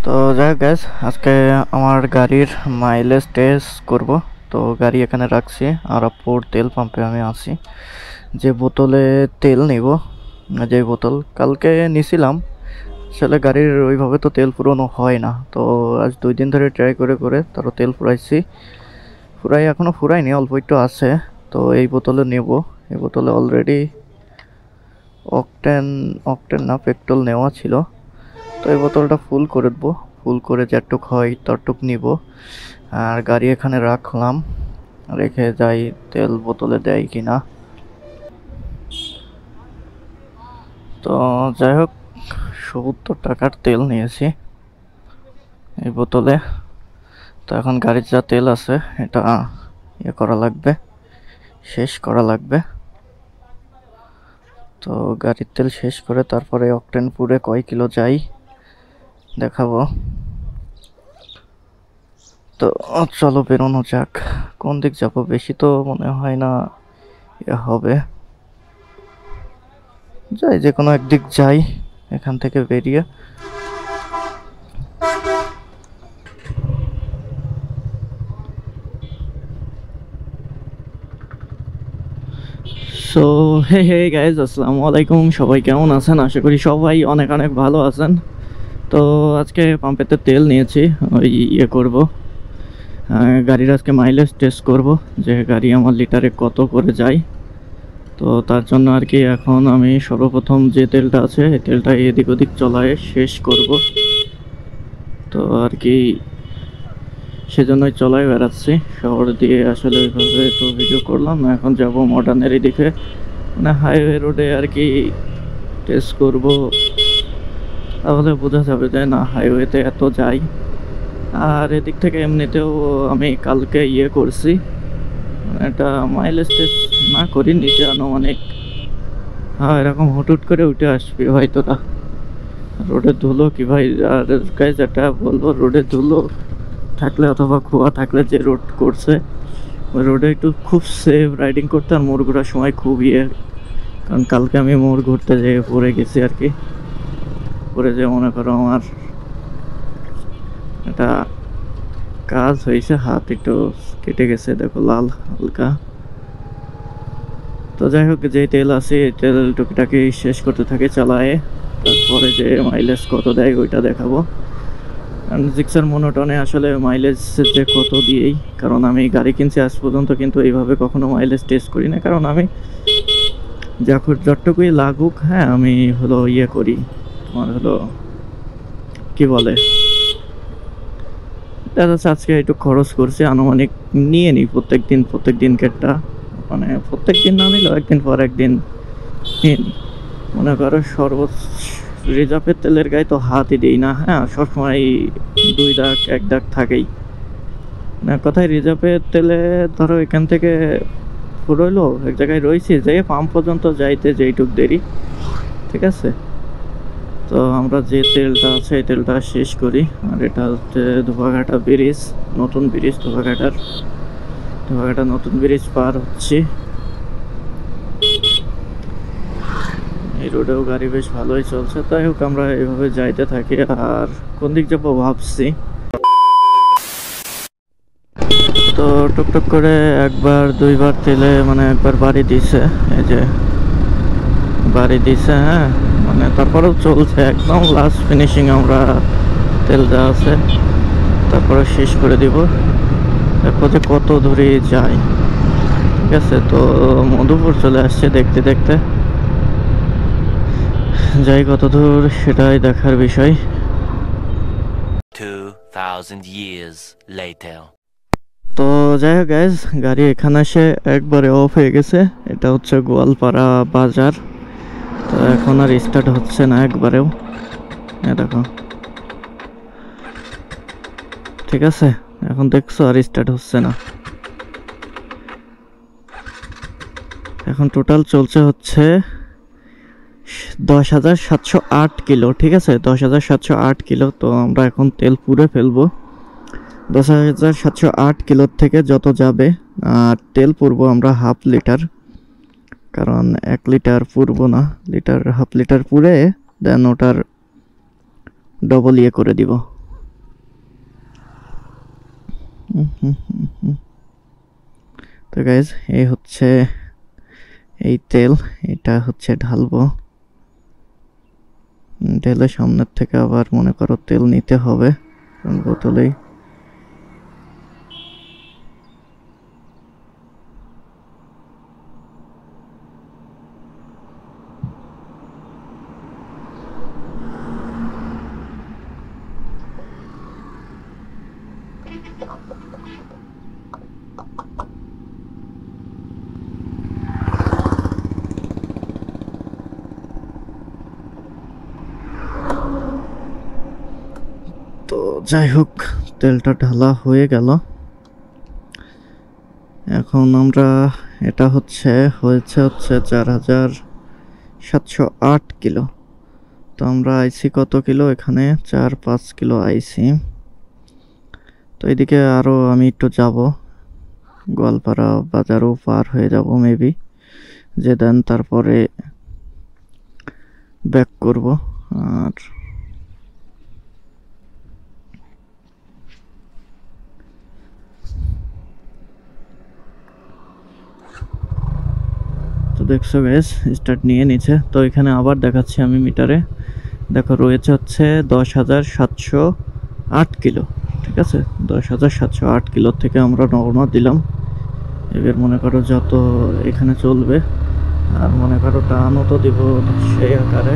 তো যাই হোক গ্যাস, আজকে আমার গাড়ির মাইলেজ টেস্ট করব। তো গাড়ি এখানে রাখছি আর আপুর তেল পাম্পে আমি আছি। যে বোতলে তেল নিব, যে বোতল কালকে নিছিলাম, আসলে গাড়ির ওইভাবে তো তেল পুরনো হয় না। তো আজ 2 দিন ধরে ট্রাই করে করে তারও তেল ফুরাইছি। এখনও ফুরাইনি, অল্প একটু আছে। তো এই বোতলে নেব। এই বোতলে অলরেডি অকটেন অকটেন না পেট্রোল নেওয়া ছিল। তো এই বোতলটা ফুল করে দেবো, ফুল করে যেটুক হয় ততটুক নিব। আর গাড়ি এখানে রাখলাম, রেখে যাই তেল বোতলে দেয় কিনা। তো যাই হোক, 70 টাকার তেল নিয়েছি এই বোতলে। তো এখন গাড়ির যা তেল আছে এটা ইয়ে করা লাগবে, শেষ করা লাগবে। তো গাড়ির তেল শেষ করে তারপরে অকটেন পুরে কয় কিলো যাই দেখাবো। তো চলো বেরোনো যাক। কোন দিক যাবো? বেশি তো মনে হয় না হবে। যাই, যে কোনো একদিক যাই এখান থেকে বেরিয়ে। সো হে হে গাইজ, আসসালামু আলাইকুম। সবাই কেমন আছেন? আশা করি সবাই অনেক অনেক ভালো আছেন। তো আজকে পাম্পেতে তেল নিয়েছি, ওই ইয়ে করবো, গাড়ির আজকে মাইলেজ টেস্ট করব যে গাড়ি আমার লিটারে কত করে যায়। তো তার জন্য আর কি এখন আমি সর্বপ্রথম যে তেলটা আছে এই তেলটা এদিক ওদিক চলায় শেষ করব। তো আর কি সেজন্যই চলায় বেড়াচ্ছি শহর দিয়ে। আসলে ওইভাবে তো ভিডিও করলাম না, এখন যাব মডার্নের এদিকে, মানে হাইওয়ে রোডে আর কি টেস্ট করব। তাহলে বোঝা যাবে যে না হাইওয়েতে এত যাই। আর এদিক থেকে এমনিতেও আমি কালকে ইয়ে করছি, এটা মাইলেজ টেস্ট না করি, নিচে আনুমানিক এরকম হুটহুট করে উঠে আসবি ভাই তোরা। রোডের ধুলো কি ভাই! আর গাইজ একটা বলবো, রোডের ধুলো থাকলে অথবা খোয়া থাকলে যে রোড করছে ওই রোডে একটু খুব সেফ রাইডিং করতে, আর মোড় ঘোরার সময় খুব ইয়ে। কারণ কালকে আমি মোড় ঘুরতে যেয়ে পড়ে গেছি আর কি, পড়ে যে মনে করো আমার একটা কাজ হয়েছে, হাত একটু কেটে গেছে, দেখো লাল হালকা। তো যাই হোক, যে তেল আছে এই তেল টুকিটাকি শেষ করতে থাকে চালায়ে, তারপরে যে মাইলেজ কত দেয় ওইটা দেখাবো। জিক্সার মনোটনে আসলে মাইলেজ যে কত দিয়েই, কারণ আমি গাড়ি কিনছি আজ পর্যন্ত কিন্তু এইভাবে কখনো মাইলেজ টেস্ট করি না। কারণ আমি যতটুকুই লাগুক, হ্যাঁ আমি হলো ইয়ে করি, তোমার হলো কি বলে, দেখা যাচ্ছে আজকে একটু খরচ করছি, আনুমানিক নিয়ে নিই প্রত্যেক দিন কেটটা, মানে প্রত্যেক দিন না নিলেও একদিন পর একদিন নিয়ে নিই। মনে করো সর্বোচ্চ রিজার্ভের তেলের গায়ে তো হাতই দিই না, হ্যাঁ সবসময় 2 দাগ 1 দাগ থাকেই না। কথায় রিজার্ভের তেলে ধরো এখান থেকে ফুরইলো এক জায়গায় রয়েছি, যে পাম্প পর্যন্ত যাইতে যেইটুক দেরি, ঠিক আছে। তো আমরা যে তেলটা আছে এই তেলটা শেষ করি। আর এটা হচ্ছে ধোবাঘাটা ব্রিজ, নতুন ব্রিজ ধোবাঘাটা নতুন ব্রিজ পার হচ্ছি। এই রোডেও গাড়ি বেশ ভালোই চলছে। তাই হোক, আমরা এইভাবে যাইতে থাকি। আর কোন দিক যাবো ভাবছি। তো টুকটুক করে 1-2বার তেলে মানে একবার বাড়ি দিছে, এই যে বাড়ি দিছে, হ্যাঁ মানে তারপরেও চলছে, একদম লাস্ট ফিনিশিং আমরা তেল যা আছে তারপরে শেষ করে দিব। দেখো যে কত দূরে যায়, ঠিক আছে। তো মধুপুর চলে আসছে দেখতে দেখতে, যাই কত দূর সেটাই দেখার বিষয়। 2000 years later. তো যাই হোক গাইজ, গাড়ি এখানে এসে একবারে অফ হয়ে গেছে। এটা হচ্ছে গোয়ালপাড়া বাজার। তো এখন আর স্টার্ট হচ্ছে না একবারেও, দেখো ঠিক আছে। এখন দেখছো আর স্টার্ট হচ্ছে না। এখন টোটাল চলছে হচ্ছে 10,708 কিলো, ঠিক আছে 10,708 কিলো। তো আমরা এখন তেল পুরে ফেলবো। 10,708 কিলোর থেকে যত যাবে, আর তেল পুরবো আমরা 1/2 লিটার, কারণ 1 লিটার পুরবো না, হাফ লিটার পুরে দেন ওটার ডবল ইয়ে করে দিব, তো গাইজ এই হচ্ছে এই তেল, এটা হচ্ছে ঢালবো। ঢেলে সামনের থেকে আবার মনে করো তেল নিতে হবে বোতলেই। তো যাই হোক, তেলটা ঢালা হয়ে গেল। এখন আমরা এটা হয়েছে 4708 কিলো। তো আমরা আইসি কত কিলো এখানে? 4-5 কিলো আইসি। তো এদিকে আরও আমি একটু যাব, গোয়ালপাড়া বাজারও পার হয়ে যাব মেবি, যে দেন তারপরে ব্যাক করব। আর তো দেখছো গ্যাস স্টার্ট নিয়ে নিচ্ছে। তো এখানে আবার দেখাচ্ছি আমি মিটারে, দেখো রয়েছে হচ্ছে 10,708 কিলো। ঠিক আছে, 10,708 কিলো থেকে আমরা রওনা দিলাম। এবার মনে করো যত এখানে চলবে, আর মনে করো টানও তো দিব সেই আকারে,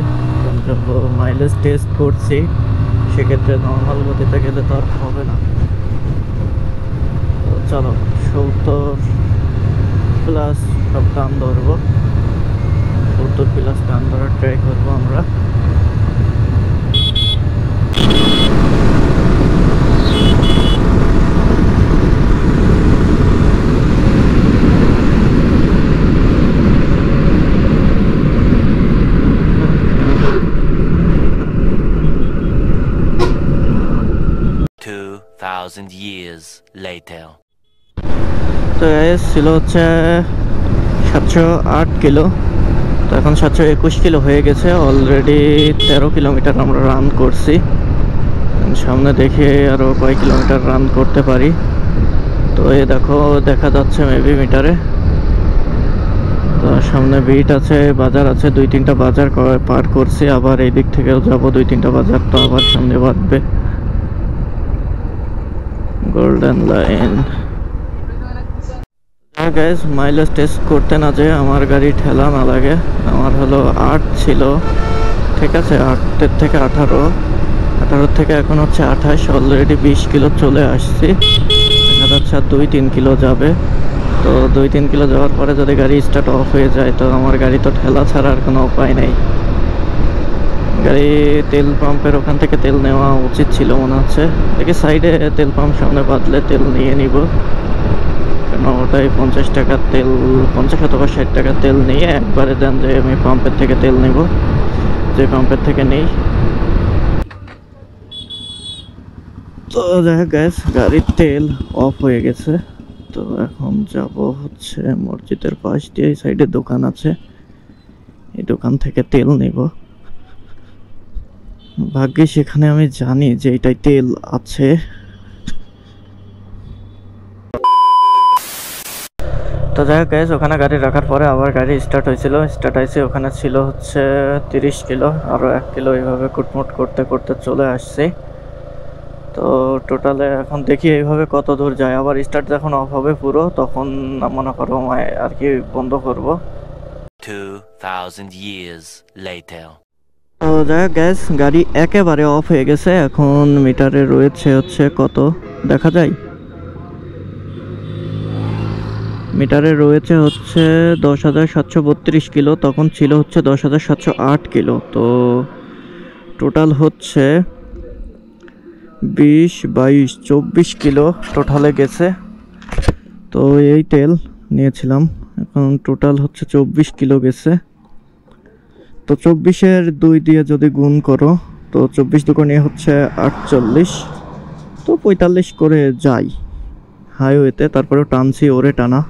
যত মাইলেজ টেস্ট করছি সেক্ষেত্রে নর্মাল গতিতে গেলে তো আর হবে না। তো চলো 70+ সব টান ধরবো, 70+ টান ধরার ট্রাই করবো আমরা। Years later. তো ছিল হচ্ছে 708 কিলো, তো এখন 721 কিলো হয়ে গেছে। অলরেডি 13 কিলোমিটার আমরা রান করছি। সামনে দেখে আরও কয় কিলোমিটার রান করতে পারি। তো এ দেখো দেখা যাচ্ছে মেবি মিটারে। তো সামনে বিট আছে, বাজার আছে, 2-3টা বাজার পার করছি। আবার এই দিক থেকেও যাবো 2-3টা বাজার, তো আবার সামনে বাঁধবে golden line. Guys mileage test করতে না যে আমার গাড়ি ঠেলা না লাগে। আমার হলো 8 ছিল, ঠিক আছে, 8 থেকে 18, 18 থেকে এখন হচ্ছে 28। অলরেডি 20 কিলো চলে আসছি। দেখা যাচ্ছে আর 2-3 কিলো যাবে। তো 2-3 কিলো যাওয়ার পরে যদি গাড়ি স্টার্ট অফ হয়ে যায়, তো আমার গাড়ি তো ঠেলা ছাড়া আর কোনো উপায় নেই। গাড়ি তেল পাম্পের ওখান থেকে তেল নেওয়া উচিত ছিল মনে হচ্ছে। দেখি সাইডে তেল পাম্প সামনে বাদলে তেল নিয়ে নিব, কেন ওটাই 50 টাকার তেল, 50 অথবা 60 টাকার তেল নিয়ে একবারে দেন যে আমি পাম্পের থেকে তেল নেব, যে পাম্পের থেকে নেই। তো যাই গ্যাস, গাড়ির তেল অফ হয়ে গেছে। তো এখন যাব হচ্ছে মসজিদের পাশ দিয়ে, এই সাইডে দোকান আছে, এই দোকান থেকে তেল নেব। ভাগ্যে সেখানে আমি জানি যে এটাই তেল আছে। তো যাই হোক গ্যাস, ওখানে গাড়ি রাখার পরে আবার গাড়ি স্টার্ট হয়েছিল। স্টার্ট হয়েছে ওখানে ছিল হচ্ছে 30 কিলো, আরও 1 কিলো এইভাবে কুটমুট করতে করতে চলে আসছি। তো টোটালে এখন দেখি এইভাবে কত দূর যায়। আবার স্টার্ট যখন অফ হবে পুরো, তখন মনে করো আর কি বন্ধ করব। 2000 years later. তো যাই হোক গ্যাস, গাড়ি একেবারে অফ হয়ে গেছে। এখন মিটারে রয়েছে হচ্ছে কত দেখা যায়, মিটারে রয়েছে হচ্ছে 10,732 কিলো, তখন ছিল হচ্ছে 10,708 কিলো। তো টোটাল হচ্ছে 20, 22, 24 কিলো টোটালে গেছে। তো এই তেল নিয়েছিলাম, এখন টোটাল হচ্ছে 24 কিলো গেছে। তো 24-এর 2 দিয়ে যদি গুণ করো, তো 24 দুগুণে হচ্ছে 48, তো 45 করে যাই হাইওয়েতে। তারপরেও টানছি ওরে টানা।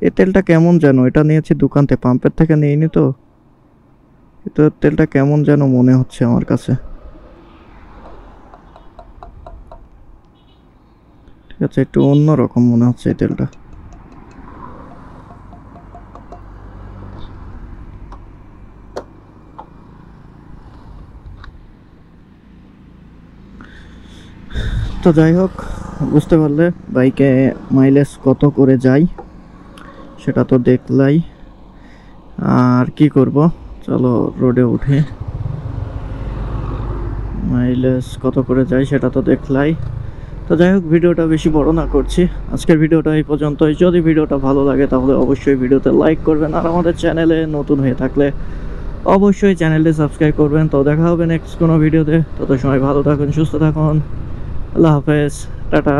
এই তেলটা কেমন যেন, এটা নিয়েছি দোকান থেকে, পাম্পের থেকে নিইনি। তো ভিতরের তেলটা কেমন যেন মনে হচ্ছে আমার কাছে। ঠিক আছে, একটু অন্যরকম মনে হচ্ছে এই তেলটা। তো যাই হোক, বুঝতে পারলে বাইকে মাইলেজ কত করে যায় সেটা তো দেখলাই। আর কি করব, চলো রোডে উঠে মাইলেজ কত করে যায় সেটা তো দেখলাই। তো যাই হোক, ভিডিওটা বেশি বড় না করছি, আজকের ভিডিওটা এই পর্যন্তই। যদি ভিডিওটা ভালো লাগে তাহলে অবশ্যই ভিডিওতে লাইক করবেন, আর আমাদের চ্যানেলে নতুন হয়ে থাকলে অবশ্যই চ্যানেলটি সাবস্ক্রাইব করবেন। তো দেখা হবে নেক্সট কোনো ভিডিওতে, তত সময় ভালো থাকুন, সুস্থ থাকুন, আল্লাহ হাফেজ, টাটা।